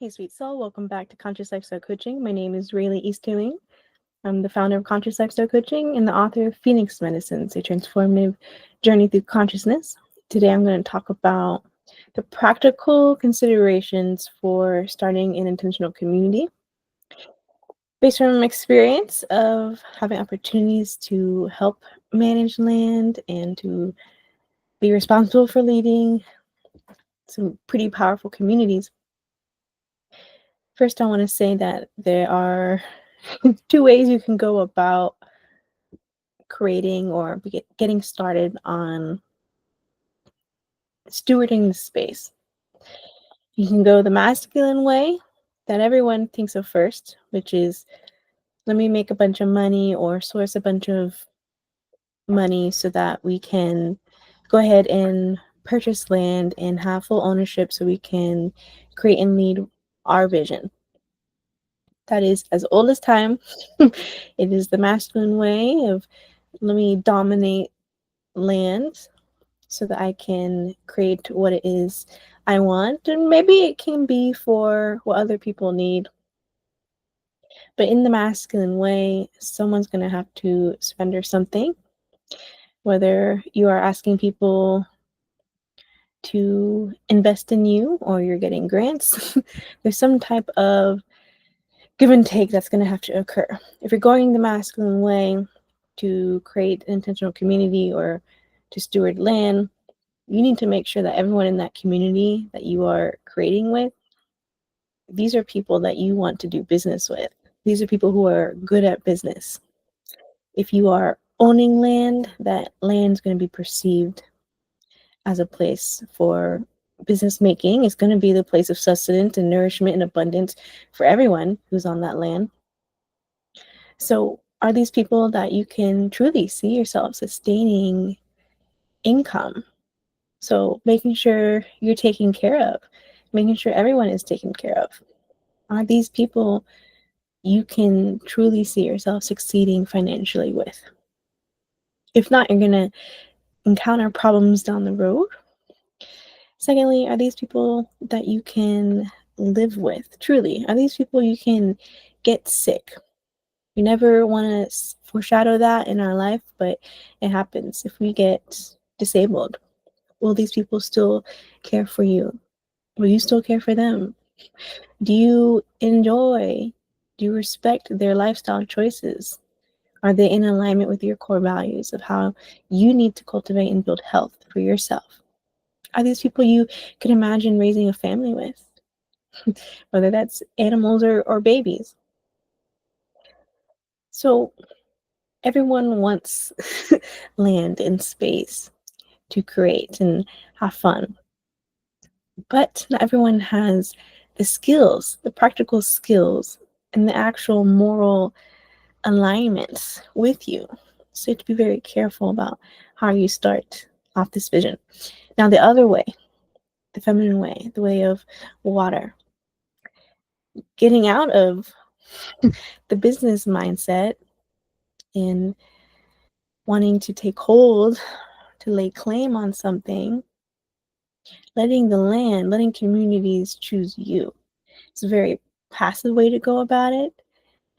Hey, sweet soul. Welcome back to Conscious Lifestyle Coaching. My name is Raileigh Easterling. I'm the founder of Conscious Lifestyle Coaching and the author of Phoenix Medicines, a transformative journey through consciousness. Today, I'm going to talk about the practical considerations for starting an intentional community. Based from experience of having opportunities to help manage land and to be responsible for leading some pretty powerful communities. First, I want to say that there are two ways you can go about creating or getting started on stewarding the space. You can go the masculine way that everyone thinks of first, which is let me make a bunch of money or source a bunch of money so that we can go ahead and purchase land and have full ownership so we can create and lead our vision. That is as old as time. It is the masculine way of let me dominate land so that I can create what it is I want. And maybe it can be for what other people need. But in the masculine way, someone's going to have to surrender something. Whether you are asking people to invest in you or you're getting grants, there's some type of give and take that's going to have to occur. If you're going the masculine way to create an intentional community or to steward land, you need to make sure that everyone in that community that you are creating with, these are people that you want to do business with. These are people who are good at business. If you are owning land, that land's going to be perceived as a place for business making. It's going to be the place of sustenance and nourishment and abundance for everyone who's on that land. So are these people that you can truly see yourself sustaining income? So making sure you're taken care of, making sure everyone is taken care of. Are these people you can truly see yourself succeeding financially with? If not, you're going to encounter problems down the road. Secondly, are these people that you can live with? Truly, are these people you can get sick? We never want to foreshadow that in our life, but it happens. If we get disabled, will these people still care for you? Will you still care for them? Do you enjoy? Do you respect their lifestyle choices? Are they in alignment with your core values of how you need to cultivate and build health for yourself? Are these people you could imagine raising a family with? Whether that's animals or babies. So everyone wants land and space to create and have fun. But not everyone has the skills, the practical skills, and the actual moral alignments with you. So you have to be very careful about how you start off this vision. Now, the other way, the feminine way, the way of water, getting out of the business mindset and wanting to take hold, to lay claim on something, letting the land, letting communities choose you. It's a very passive way to go about it,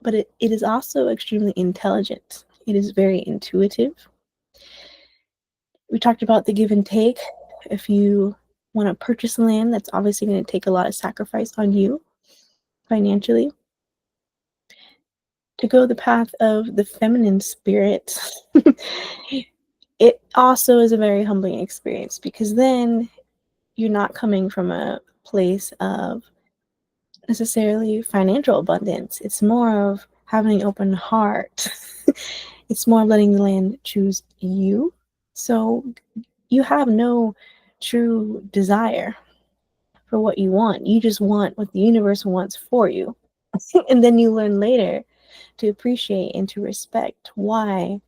but it is also extremely intelligent. It is very intuitive. We talked about the give and take. If you want to purchase land, that's obviously going to take a lot of sacrifice on you financially. To go the path of the feminine spirit, it also is a very humbling experience because then you're not coming from a place of necessarily financial abundance. It's more of having an open heart. It's more of letting the land choose you. So you have no true desire for what you want. You just want what the universe wants for you. And then you learn later to appreciate and to respect why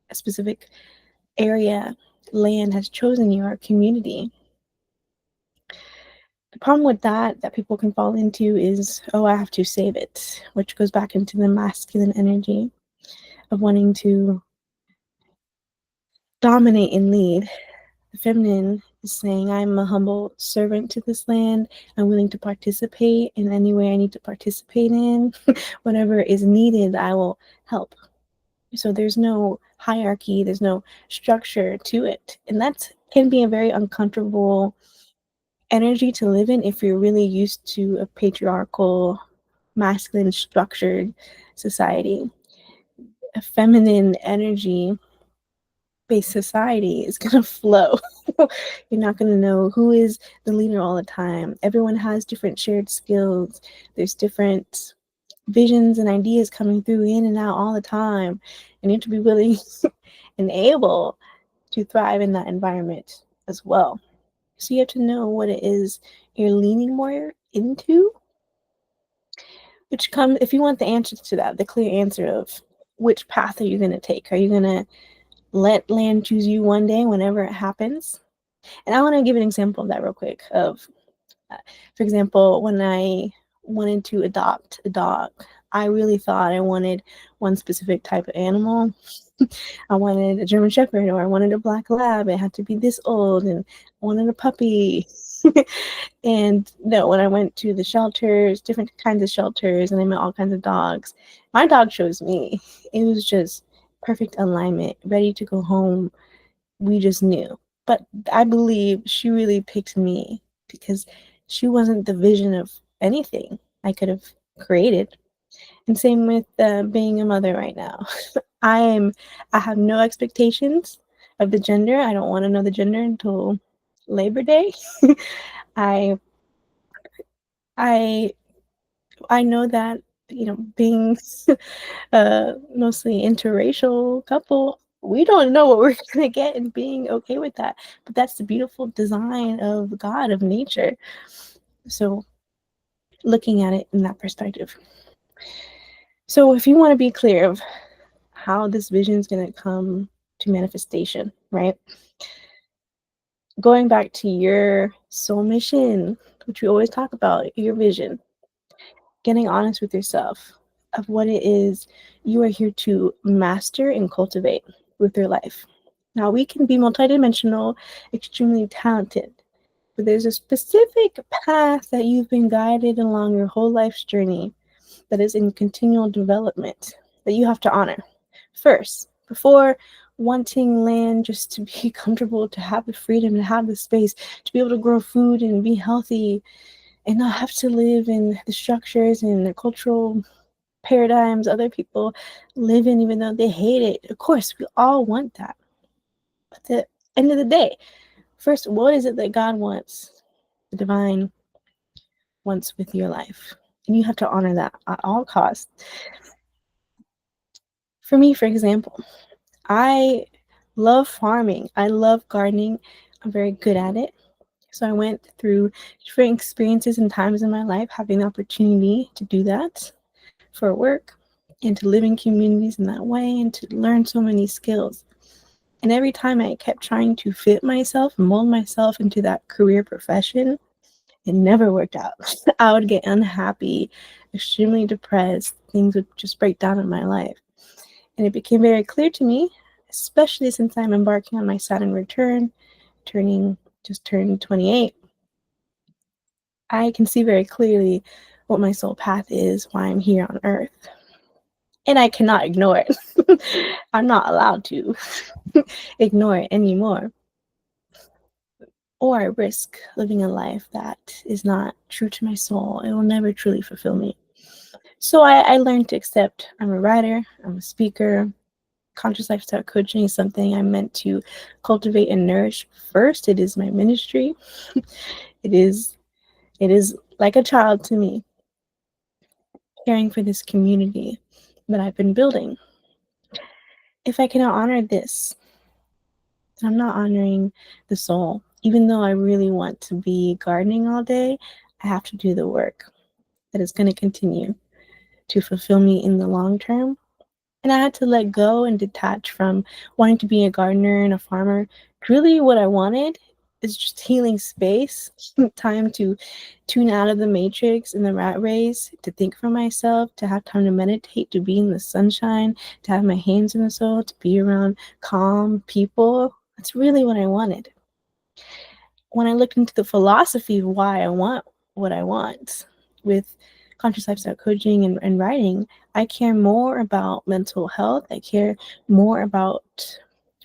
a specific area, land has chosen your community. The problem with that people can fall into is, oh, I have to save it, which goes back into the masculine energy of wanting to dominate and lead. The feminine just saying, I'm a humble servant to this land. I'm willing to participate in any way I need to participate in. Whatever is needed, I will help. So there's no hierarchy, there's no structure to it. And that can be a very uncomfortable energy to live in if you're really used to a patriarchal, masculine, structured society. A feminine energy based society is going to flow. You're not going to know who is the leader all the time. Everyone has different shared skills. There's different visions and ideas coming through in and out all the time. And you have to be willing and able to thrive in that environment as well. So you have to know what it is you're leaning more into, which comes, if you want the answers to that, the clear answer of which path are you going to take? Are you going to let land choose you one day whenever it happens? And I want to give an example of that real quick. For example, when I wanted to adopt a dog, I really thought I wanted one specific type of animal. I wanted a German Shepherd, or I wanted a black lab. It had to be this old, and I wanted a puppy. And no, when I went to the shelters, different kinds of shelters, and I met all kinds of dogs, my dog chose me. It was just perfect alignment, ready to go home. We just knew. But I believe she really picked me because she wasn't the vision of anything I could have created. And same with being a mother right now. I have no expectations of the gender. I don't want to know the gender until Labor Day. I I I know that, being a mostly interracial couple, we don't know what we're gonna get, and being okay with that. But that's the beautiful design of God, of nature. So looking at it in that perspective. So if you want to be clear of how this vision is going to come to manifestation, right? Going back to your soul mission, which we always talk about, your vision, getting honest with yourself of what it is you are here to master and cultivate with your life. Now, we can be multidimensional, extremely talented, but there's a specific path that you've been guided along your whole life's journey that is in continual development that you have to honor first, before wanting land just to be comfortable, to have the freedom, to have the space, to be able to grow food and be healthy and not have to live in the structures and the cultural paradigms other people live in, even though they hate it. Of course, we all want that. But at the end of the day, first, what is it that God wants, the divine wants with your life? And you have to honor that at all costs. For me, for example, I love farming. I love gardening. I'm very good at it. So I went through different experiences and times in my life having the opportunity to do that for work and to live in communities in that way and to learn so many skills. And every time I kept trying to fit myself, mold myself into that career profession, it never worked out. I would get unhappy, extremely depressed. Things would just break down in my life. And it became very clear to me, especially since I'm embarking on my Saturn return, just turned 28. I can see very clearly what my soul path is, why I'm here on Earth. And I cannot ignore it. I'm not allowed to ignore it anymore. Or I risk living a life that is not true to my soul. It will never truly fulfill me. So I learned to accept I'm a writer, I'm a speaker. Conscious lifestyle coaching is something I'm meant to cultivate and nourish first. It is my ministry. It is like a child to me, caring for this community that I've been building. If I cannot honor this, then I'm not honoring the soul. Even though I really want to be gardening all day, I have to do the work that is going to continue to fulfill me in the long term. And I had to let go and detach from wanting to be a gardener and a farmer. Really, what I wanted is just healing space, time to tune out of the matrix and the rat race, to think for myself, to have time to meditate, to be in the sunshine, to have my hands in the soil, to be around calm people. That's really what I wanted. when I looked into the philosophy of why I want what I want with conscious lifestyle coaching and writing, I care more about mental health. I care more about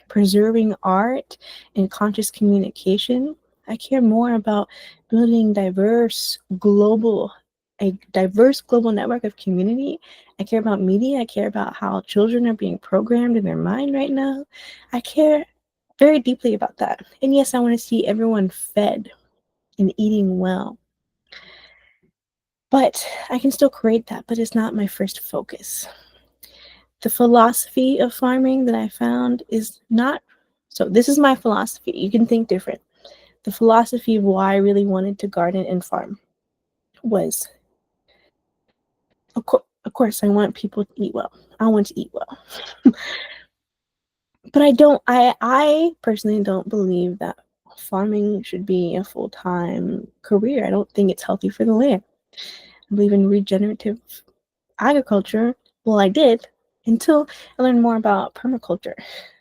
preserving art and conscious communication. I care more about building a diverse global network of community. I care about media. I care about how children are being programmed in their mind right now. I care very deeply about that. And yes, I want to see everyone fed and eating well. But I can still create that, but it's not my first focus. The philosophy of farming that I found is not, so this is my philosophy. You can think different. The philosophy of why I really wanted to garden and farm was, of course, I want people to eat well. I want to eat well. But I personally don't believe that farming should be a full-time career. I don't think it's healthy for the land. I believe in regenerative agriculture. Well, I did until I learned more about permaculture,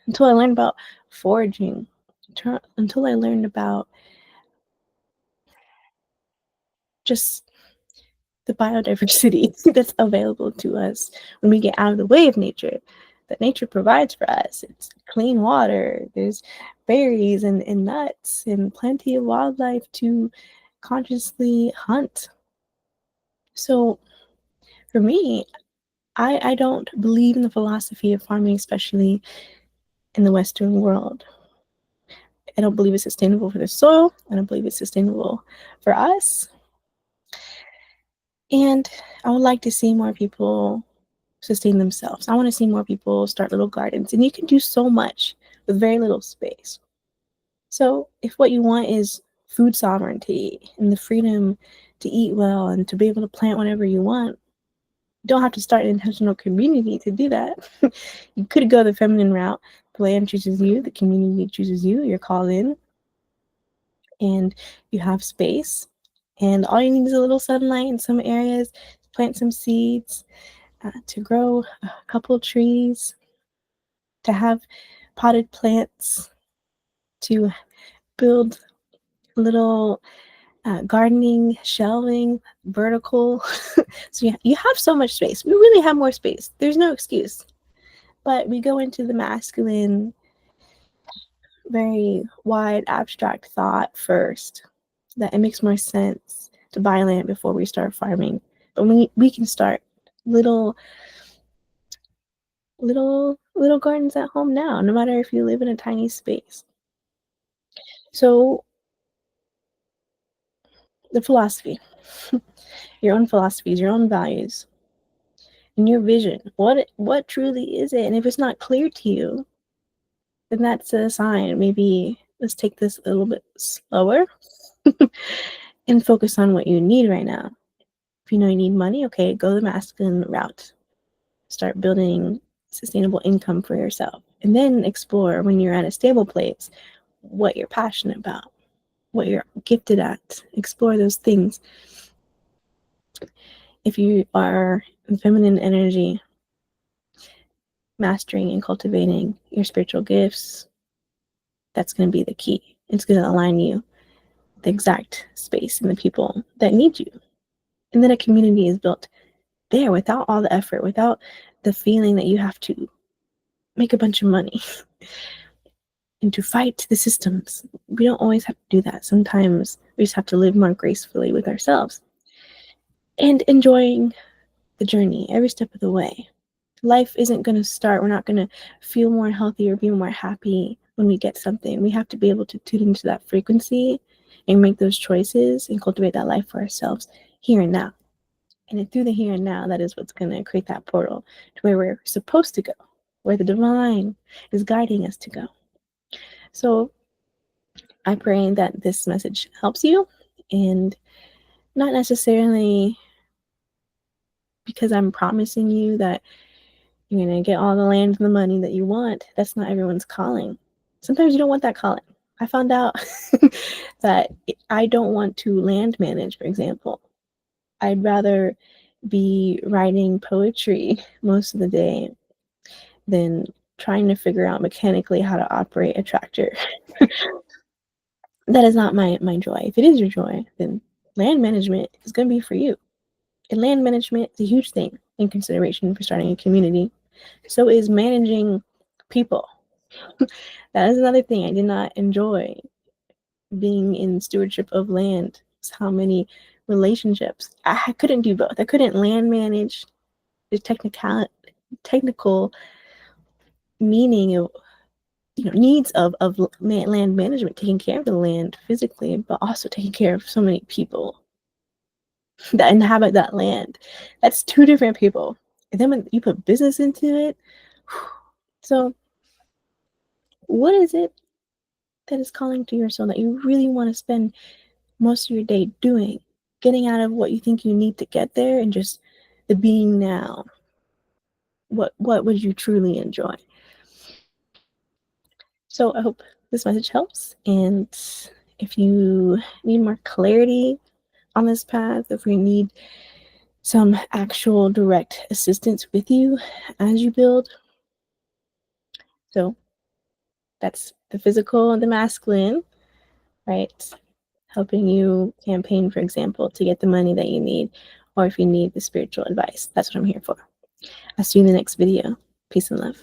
until I learned about foraging, until I learned about just the biodiversity that's available to us when we get out of the way of nature, that nature provides for us. It's clean water, there's berries and nuts and plenty of wildlife to consciously hunt. So for me, I don't believe in the philosophy of farming, especially in the Western world. I don't believe it's sustainable for the soil. I don't believe it's sustainable for us. And I would like to see more people sustain themselves. I want to see more people start little gardens. And you can do so much with very little space. So if what you want is food sovereignty and the freedom to eat well and to be able to plant whatever you want, you don't have to start an intentional community to do that. You could go the feminine route. The land chooses you, the community chooses you, you're called in, and you have space. And all you need is a little sunlight in some areas, plant some seeds, to grow a couple trees, to have potted plants, to build little gardening, shelving, vertical. So you have so much space. We really have more space. There's no excuse. But we go into the masculine, very wide, abstract thought first, that it makes more sense to buy land before we start farming. But we can start little gardens at home now, no matter if you live in a tiny space. So the philosophy, your own philosophies, your own values, and your vision. What truly is it? And if it's not clear to you, then that's a sign. Maybe let's take this a little bit slower and focus on what you need right now. If you know you need money, okay, go the masculine route. Start building sustainable income for yourself. And then explore, when you're at a stable place, what you're passionate about, what you're gifted at. Explore those things. If you are in feminine energy, mastering and cultivating your spiritual gifts, that's going to be the key. It's going to align you with the exact space and the people that need you. And then a community is built there without all the effort, without the feeling that you have to make a bunch of money and to fight the systems. We don't always have to do that. Sometimes we just have to live more gracefully with ourselves and enjoying the journey every step of the way. Life isn't going to start. We're not going to feel more healthy or be more happy when we get something. We have to be able to tune into that frequency and make those choices and cultivate that life for ourselves here and now. And through the here and now, that is what's going to create that portal to where we're supposed to go, where the divine is guiding us to go. So I pray that this message helps you, and not necessarily because I'm promising you that you're going to get all the land and the money that you want. That's not everyone's calling. Sometimes you don't want that calling. I found out that I don't want to land manage, for example. I'd rather be writing poetry most of the day than trying to figure out mechanically how to operate a tractor. that is not my joy. If it is your joy, then land management is going to be for you. And land management is a huge thing in consideration for starting a community. So is managing people. That is another thing I did not enjoy being in stewardship of land. How many relationships I couldn't do both. I couldn't land manage the technical meaning of needs of land management, taking care of the land physically, but also taking care of so many people that inhabit that land. That's two different people. And then when you put business into it, so what is it that is calling to your soul that you really want to spend most of your day doing? Getting out of what you think you need to get there and just the being now. What would you truly enjoy? So I hope this message helps. And if you need more clarity on this path, if we need some actual direct assistance with you as you build, so that's the physical and the masculine, right? Helping you campaign, for example, to get the money that you need, or if you need the spiritual advice, that's what I'm here for. I'll see you in the next video. Peace and love.